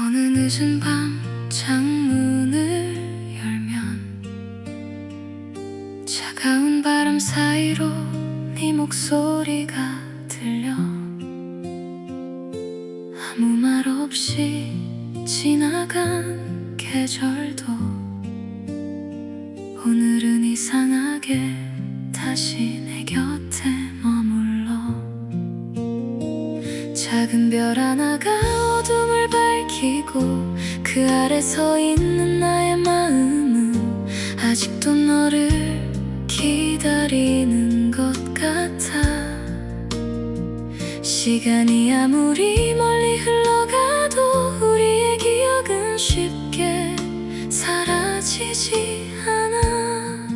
어느 늦은 밤 창문을 열면 차가운 바람 사이로 네 목소리가 들려. 아무 말 없이 지나간 계절도 오늘은 이상하게 다시 내 곁에 머물러. 작은 별 하나가 어둠을 밝히고 그 아래 서 있는 나의 마음은 아직도 너를 기다리는 것 같아. 시간이 아무리 멀리 흘러가도 우리의 기억은 쉽게 사라지지 않아.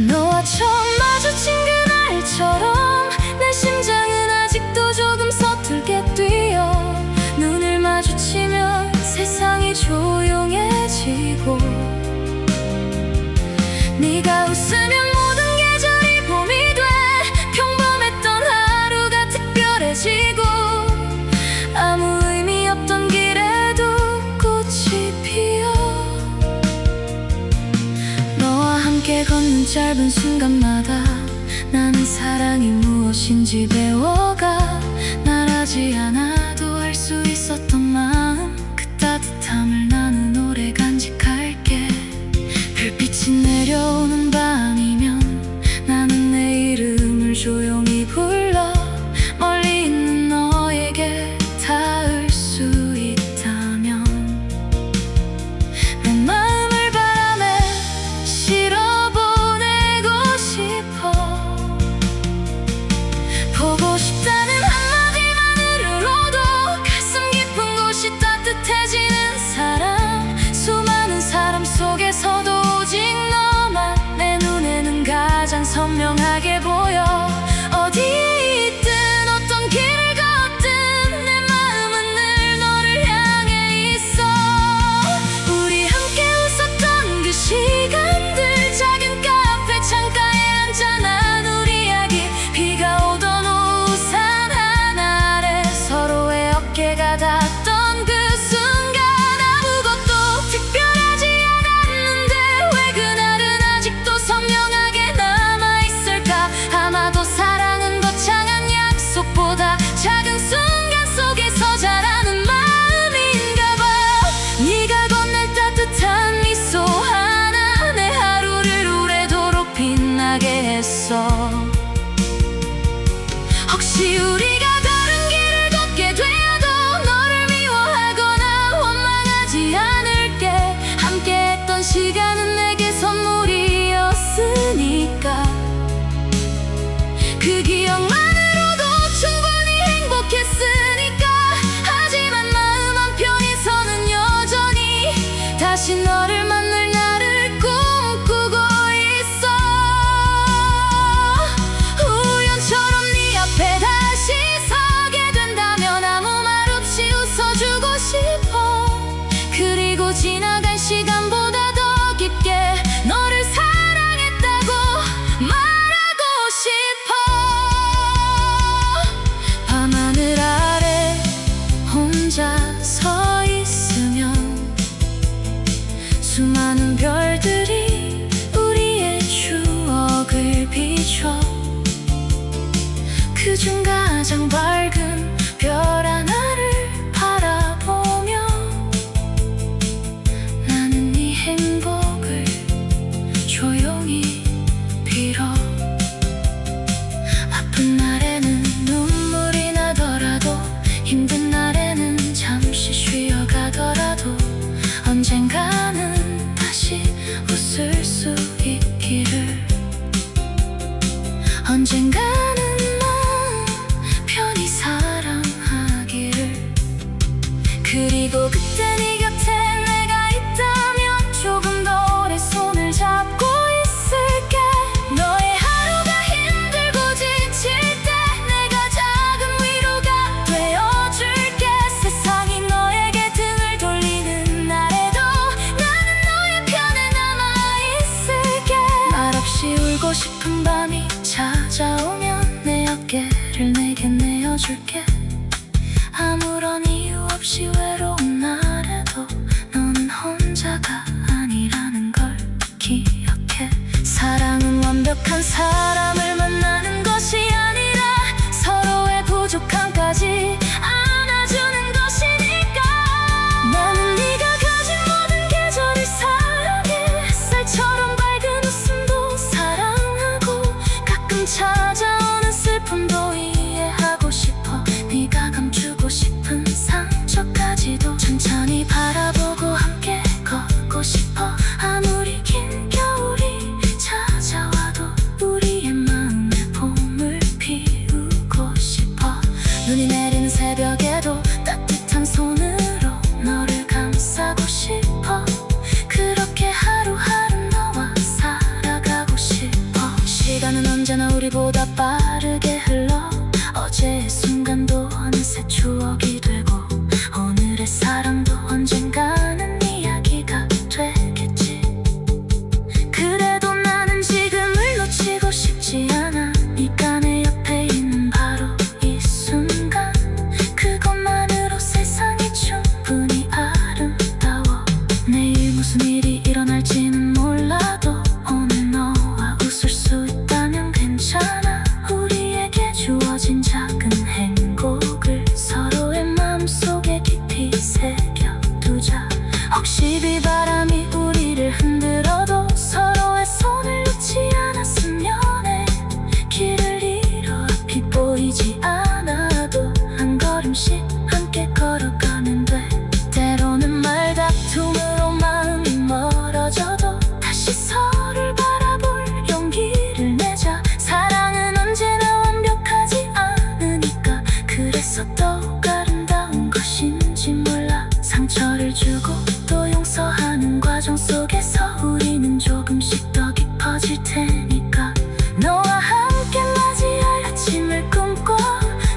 너와 처음 마주친 그날처럼 내 심장은 아직도 조금 서툴게 뛰어. 눈을 마주치면 세상이 조용해지고 네가 웃으면 모든 계절이 봄이 돼. 평범했던 하루가 특별해지고 아무 의미 없던 길에도 꽃이 피어. 너와 함께 걷는 짧은 순간마다 나는 사랑이 무엇인지 배워가. 말하지 않아도 알 수 있었던 마음, 그 따뜻함을 나는 오래 간직할게. 별빛이 내려오는 밤이면 나는 내 이름을 조용히 불러. 멀리 있는 너에게 닿을 수 있다면 내 마음을 바람에 실어보내고 싶어. 보고 싶다는 한마디만으로도 가슴 깊은 곳이 따뜻해지는 사람. 수많은 사람 속에서도 오직 너만 내 눈에는 가장 선명하게 보여. 어디에 있든 어떤 길을 걷든 내 마음은 늘 너를 향해 있어. 우리 함께 웃었던 그 시간들, 작은 카페 창가에 앉아 난 우리 이야기. 비가 오던 우산 하나 아래 서로의 어깨가 닿던 그 순간 아무것도 특별하지 않았는데 왜 그날은 아직도 선명하게 남아있을까. 아마도 사랑은 거창한 약속보다 작은 순간 속에서 자라는 마음인가 봐. 네가 건넬 따뜻한 미소 하나 내 하루를 오래도록 빛나게 했어. 혹시 우리가 다른 길을 걷게 되어도 너를 미워하거나 원망하지 않을게. 함께했던 시간은 내게 선물이었으니까 그 기억만으로도 충분히 행복했으니까. 하지만 마음 한편에서는 여전히 다시 너를 만날 날을 꿈꾸고 있어. 우연처럼 네 앞에 다시 서게 된다면 아무 말 없이 웃어주고 싶어. 그리고 지나간 시간보다 더 깊게 너를 사랑했다고 말하고 싶어. 밤하늘 아래 혼자 서 있으면 수많은 별들이 우리의 추억을 비춰. 그중 가장 밝은 별 하나를 바라보며 나는 네 행복을 조용히 빌어. 아픈 날에는 눈물이 나더라도 힘든 날에는 잠시 쉬어. 수없이 외로운 날에도 너는 혼자가 아니라는 걸 기억해. 사랑은 완벽한 사람을 만나는 것이 아니라 서로의 부족함까지 안아주는 것이니까. 나는 네가 가진 모든 계절을 사랑해. 햇살처럼 밝은 웃음도 사랑하고 가끔 찾아오는 슬픔도 이해하고 싶어. 네가 감추고 싶은 상처까지도 천천히 바라보고 함께 걷고 싶어. 아무리 긴 겨울이 찾아와도 우리의 마음에 봄을 피우고 싶어. 눈이 내리는 새벽에도 따뜻한 손으로 너를 감싸고 싶어. 그렇게 하루하루 너와 살아가고 싶어. 시간은 언제나 우리보다 빠르게 흘러 어제의 순간도 어느새 추억이 되고 오늘의 사랑도 언젠가는 이야기가 되겠지. 그래도 나는 지금을 놓치고 싶지 않아. 네가 내 옆에 있는 바로 이 순간, 그것만으로 세상이 충분히 아름다워. 내일 무슨 일이 일어날지는 몰라도 오늘 너와 웃을 수 있다면 괜찮아. 우리에게 주어진 작은 행복을 서로의 마음속에 깊이 새겨두자. 혹시 비바람이 우리를 흔들어도 서로의 손을 놓지 않았으면 해. 길을 잃어 앞이 보이지 않아도 한 걸음씩 함께 걸어가면 돼. 때로는 말다툼으로 마음이 멀어져도 다시 서로를 바라볼 용기를 내자. 사랑은 언제나 완벽하지 않으니까 그래서 더욱 아름다운 것인지 몰라. 상처를 주고 또 용서하는 과정 속에서 우리는 조금씩 더 깊어질 테니까. 너와 함께 맞이할 아침을 꿈꿔.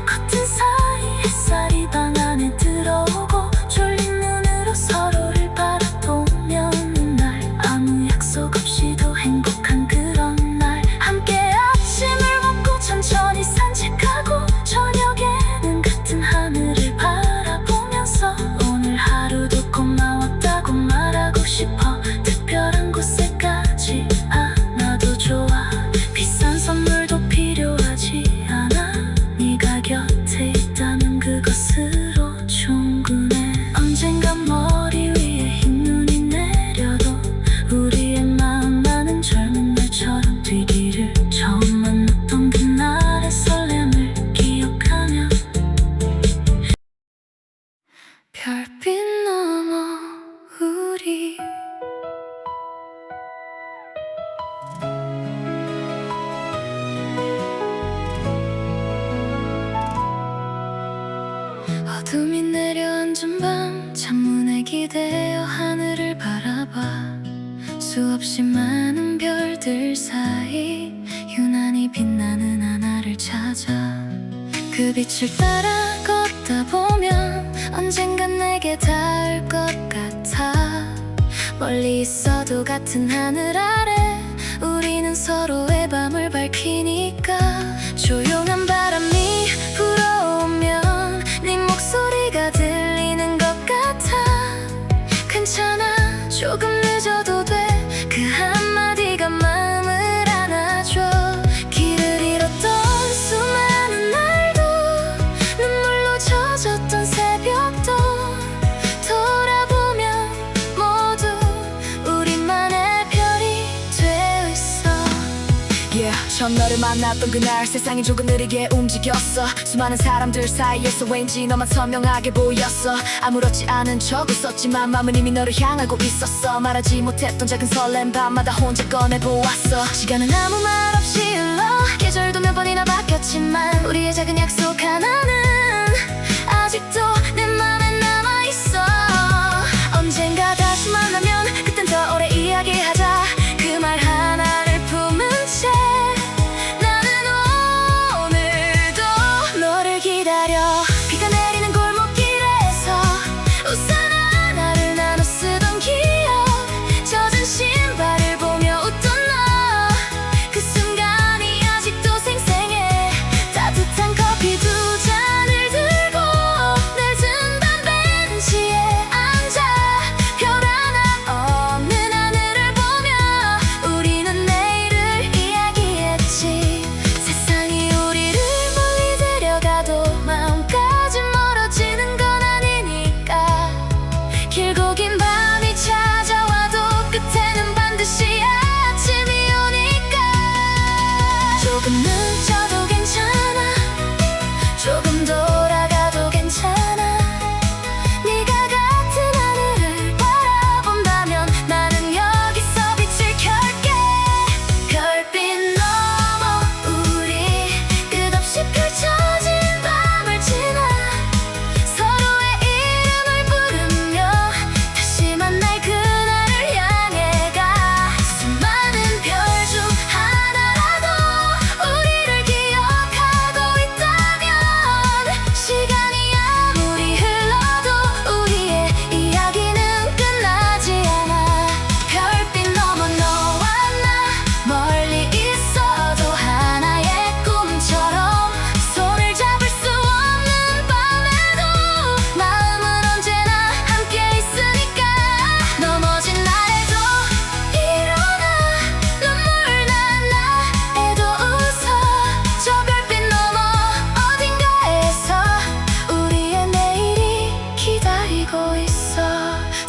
커튼 사이 햇살이 방 안에 들어오고 졸린 눈으로 서로를 바라보며 웃는 날. 아무 약속 없이도 행복한 그런 날. 함께 아침을 먹고 천천히 산책하고 저녁에는 같은 하늘을 바라보면서 오늘 하루도 고마웠다고 말하고 싶어. 특별한 곳에까지 않아도 좋아. 비싼 선물도 필요하지 않아. 네가 곁에 있다면 그것으로 충분해. 언젠간 머리 위에 흰 눈이 내려도 우리의 마음만은 젊은 날처럼 뛰기를. 처음 만났던 그날의 설렘을 기억하며 별빛 넘어 우리 어둠이 내려앉은 밤 창문에 기대어 하늘을 바라봐. 수없이 많은 별들 사이 유난히 빛나는 하나를 찾아. 그 빛을 따라 걷다 보면 언젠간 내게 닿을 것 같아. 멀리 있어도 같은 하늘 아래 우리는 서로의 밤을 밝히니까. 조용한 바람이 불어오면 네 목소리가 들리는 것 같아. 괜찮아 조금 늦어도 돼. 그 한마디가 마음을 안아줘. 길을 잃었던 수많은 날도 눈물로 젖었던 새벽도 돌아보면 모두 우리만의 별이 되어 있어. Yeah, 처음 너를 만났던 그날 세상이 조금 느리게 움직였어. 수많은 사람들 사이에서 왠지 너만 선명하게 보였어. 아무렇지 않은 척 웃었지만 마음은 이미 너를 향하고 있었어. 말하지 못했던 작은 설렘 밤마다 혼자 꺼내보았어. 시간은 아무 말 없이 흘러 계절도 몇 번이나 바뀌었지만 우리의 작은 약속 하나는 아직도 내 맘에 남아있어. 언젠가 다시 만나면 그땐 더 오래 이야기하자. 그 말 하나를 품은 채 나는 오늘도 너를 기다려. 비가 내리는 골목길에서 우산 하나를 나눠 쓰던 기억. 젖은 신발을 보며 웃던 너. 그 순간이 아직도 생생해. 따뜻한 커피 두 잔을 들고 내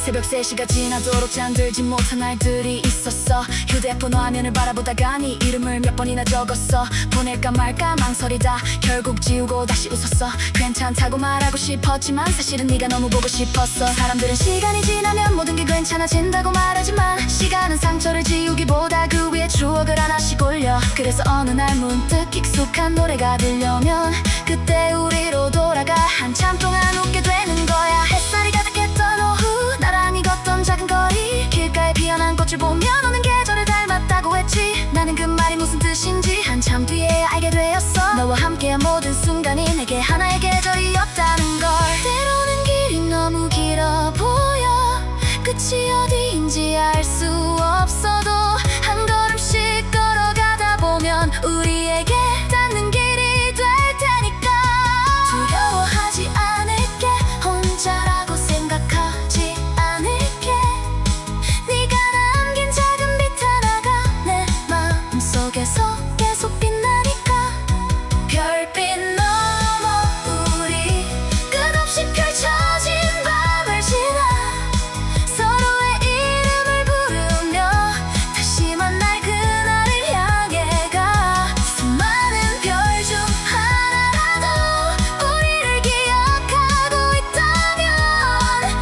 새벽 3시가 지나도록 잠들지 못한 날들이 있었어. 휴대폰 화면을 바라보다가 네 이름을 몇 번이나 적었어. 보낼까 말까 망설이다 결국 지우고 다시 웃었어. 괜찮다고 말하고 싶었지만 사실은 네가 너무 보고 싶었어. 사람들은 시간이 지나면 모든 게 괜찮아진다고 말하지만 시간은 상처를 지우기보다 그 위에 추억을 하나씩 올려. 그래서 어느 날 문득 익숙한 노래가 들려면 그때 우리로 돌아가 한참 동안 웃게 되는 거야. 햇살이 가득했던 오후 나란히 걷던 작은 거리 길가에 피어난 꽃을 보며 너는 계절을 닮았다고 했지. 나는 그 말이 무슨 뜻인지 한참 뒤에 알게 되었어. 너와 함께한 모든 순간이 내게 하나의 계절이었다는 걸. 때로는 길이 너무 길어 보여 끝이 어디인지 알 수 없어도 한 걸음씩 걸어가다 보면 우리에게 닿는 길이 될 테니까 두려워하지 않을게. 혼자라고 생각하지 않을게. 네가 남긴 작은 빛 하나가 내 마음속에서 계속 빛나니까. 별빛 넘어 우리 끝없이 펼쳐진 밤을 지나 서로의 이름을 부르며 다시 만날 그날을 향해 가. 수많은 별 중 하나라도 우리를 기억하고 있다면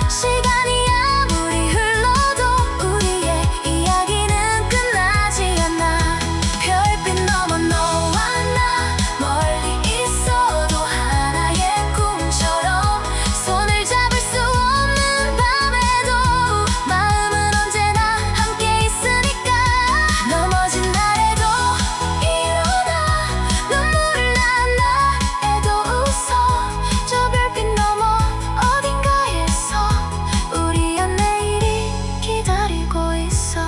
시간이 아무리 흘러도 우리의 이야기는 끝나지 않아. 별빛 넘어 너와 나 멀리 있어도 하나의 꿈처럼 손을 잡을 수 없는 밤에도 마음은 언제나 함께 있으니까. 넘어진 날에도 일어나 눈물을 난 날에도 웃어. 저 별빛 넘어 어딘가에서 우리의 내일이 기다리고 있어.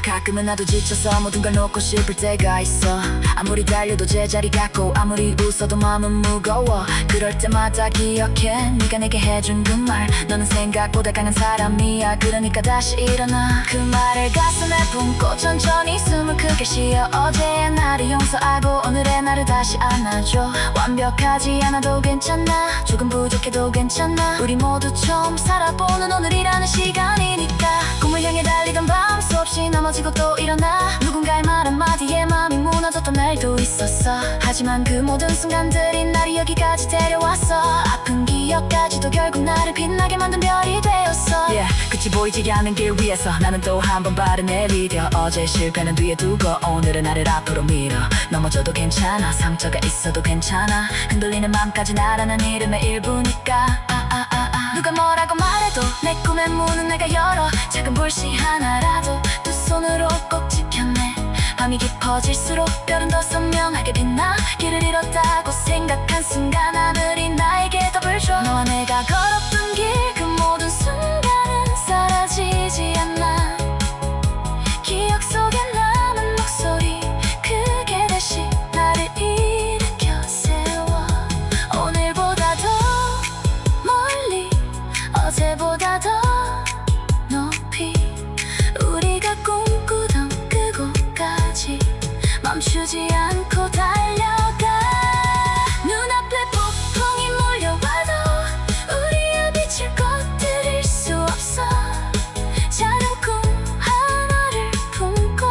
가끔은 나도 지쳐서 모든 걸 놓고 싶을 때가 있어. 아무리 달려도 제자리 같고 아무리 웃어도 마음은 무거워. 그럴 때마다 기억해 네가 내게 해준 그 말. 너는 생각보다 강한 사람이야. 그러니까 다시 일어나. 그 말을 가슴에 품고 천천히 숨을 크게 쉬어. 어제의 나를 용서하고 오늘의 나를 다시 안아줘. 완벽하지 않아도 괜찮아. 조금 부족해도 괜찮아. 우리 모두 처음 살아보는 오늘이라는 시간이니까. 꿈을 향해 달리던 밤 수없이 넘어지고 또 일어나. 누군가의 말 한마디에 마음이 무너졌던 날도 있었어. 하지만 그 모든 순간들이 나를 여기까지 데려왔어. 아픈 기억까지도 결국 나를 빛나게 만든 별이 되었어. 끝이 보이지 않는 길 위에서 나는 또 한 번 발을 내디뎌. 어제의 실패는 뒤에 두고 오늘은 나를 앞으로 밀어. 넘어져도 괜찮아. 상처가 있어도 괜찮아. 흔들리는 맘까지 나라는 이름의 일부니까. 누가 뭐라고 말해도 내 꿈의 문은 내가 열어. 작은 불씨 하나라도 두 손으로 꼭 지켜내. 밤이 깊어질수록 별은 더 선명하게 빛나. 길을 잃었다고 생각한 순간 하늘이 나에게 답을 줘. 너와 내가 걸었던 길 그 모든 순간은 사라지지 않아. 기억 속에 남은 목소리 그게 다시 나를 일으켜 세워. 오늘보다 더 멀리 어제보다 더 높이 우리가 꿈꾸던 그곳까지 멈추지 않고 달려가. 눈앞에 폭풍이 몰려와도 우리의 빛을 꺼뜨릴 수 없어. 작은 꿈 하나를 품고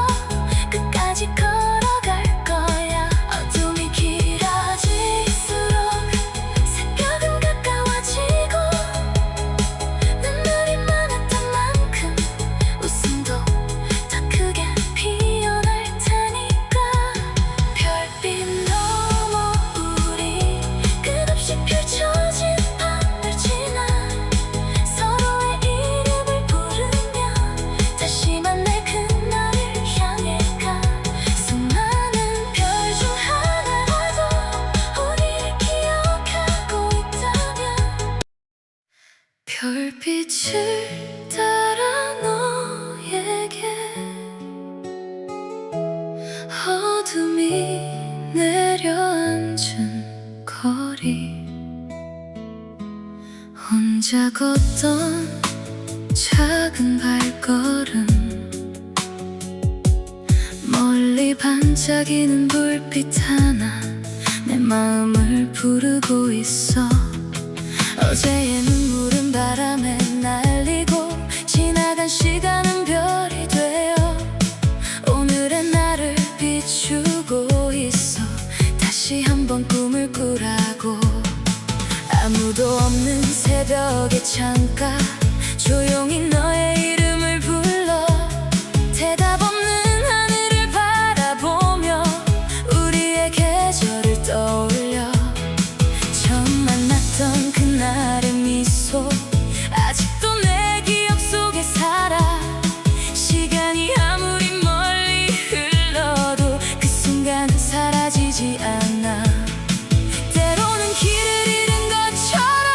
끝까지 걸어갈 거야. 어둠이 길어질수록 새벽은 가까워지고 눈물이 많았던 만큼 웃음도 더 크게 피어날 테니까. 별빛 넘어 우리 끝없이 펼쳐진 밤을 지나 서로의 이름을 부르며 다시 만날 그날을 향해 가. 수많은 별 중 하나라도 우리를 기억하고 있다면 별빛을 따라 너에게 어둠이 내려앉은 거리 혼자 걷던 작은 발걸음 멀리 반짝이는 불빛 하나 내 마음을 부르고 있어. 어제의 눈물은 바람에 날리고 너에게 잠깐 조용히 너의 이름을 불러 대답 없는 하늘을 바라보며 우리의 계절을 떠올려 처음 만났던 그날의 미소 아직도 내 기억 속에 살아 시간이 아무리 멀리 흘러도 그 순간은 사라지지 않아 때로는 길을 잃은 것처럼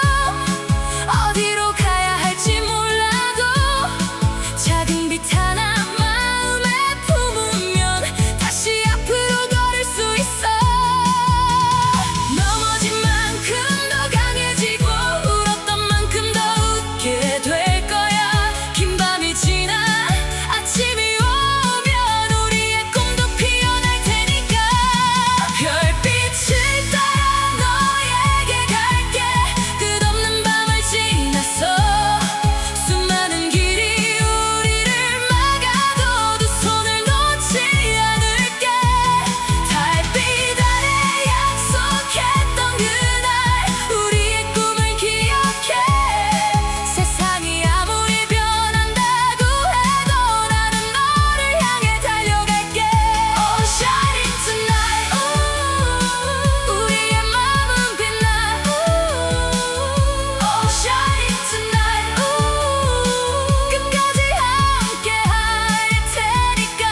어디로 가야 할지 몰라도 작은 빛 하나 마음에 품으면 다시 앞으로 걸을 수 있어 넘어진 만큼 더 강해지고 울었던 만큼 더 웃게 될 거야 긴 밤이 지나 아침이 오면 우리의 꿈도 피어날 테니까 별빛을 따라 너에게 갈게 끝없는 밤을 지나서 수많은 길이 우리를 막아도 두 손을 놓지 않을게 달빛 아래 약속했던 그날 우리의 꿈을 기억해 세상이 아무리 변한다고 해도 나는 너를 향해 달려갈게 Oh shining tonight 우리의 마음은 빛나 Oh shining tonight 끝까지 함께 할 테니까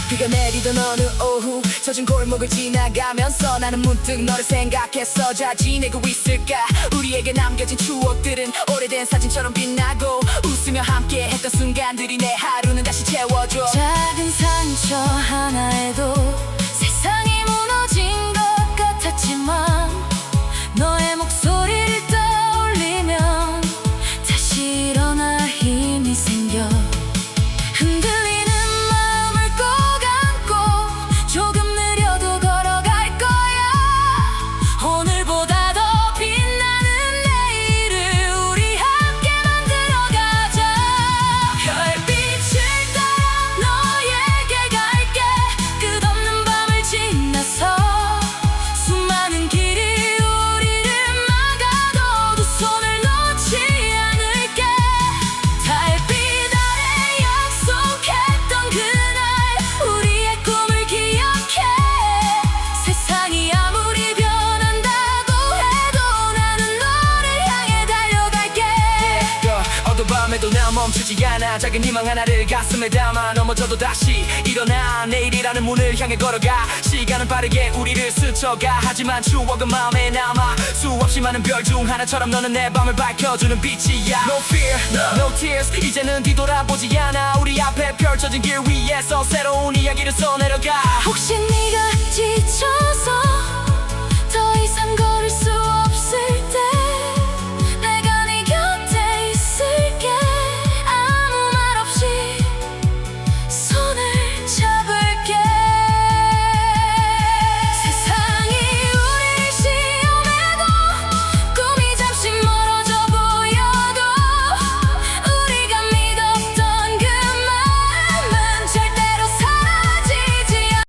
비가 내리던 어느 오후 젖은 골목을 지나가면서 나는 문득 너를 생각했어 잘 지내고 있을까 우리에게 남겨진 추억들은 오래된 사진처럼 빛나고 웃으며 함께 했던 순간들이 내 하루는 다시 채워줘 작은 상처 하나에도 세상이 무너진 것 같았지만 너의 목소리를 떠올리면 다시 일어날 힘이 생겨 흔들리는 마음을 꼭 안고 조금 느려도 걸어갈 거야 오늘보다 더 빛나는 내일을 우리 함께 만들어가자 별빛을 따라 너에게 갈게 끝없는 밤을 지나서 수많은 길이 우리를 막아도 두 손을 놓지 않을게 달빛 아래 약속했던 그날 우리의 꿈을 기억해 세상이 아무리 변한다고 해도 나는 너를 향해 달려갈게 어두운 밤에도 난 멈추지 않아 작은 희망 하나를 가슴에 담아 넘어져도 다시 일어나 내일이라는 문을 향해 걸어가 시간은 빠르게 우리를 스쳐가 하지만 추억은 마음에 남아 수없이 많은 별 중 하나처럼 너는 내 밤을 밝혀주는 빛이야 No fear, no tears 이제는 뒤돌아보지 않아 우리 앞에 펼쳐진 길 위에서 새로운 이야기를 써내려가 혹시 네가 지쳐서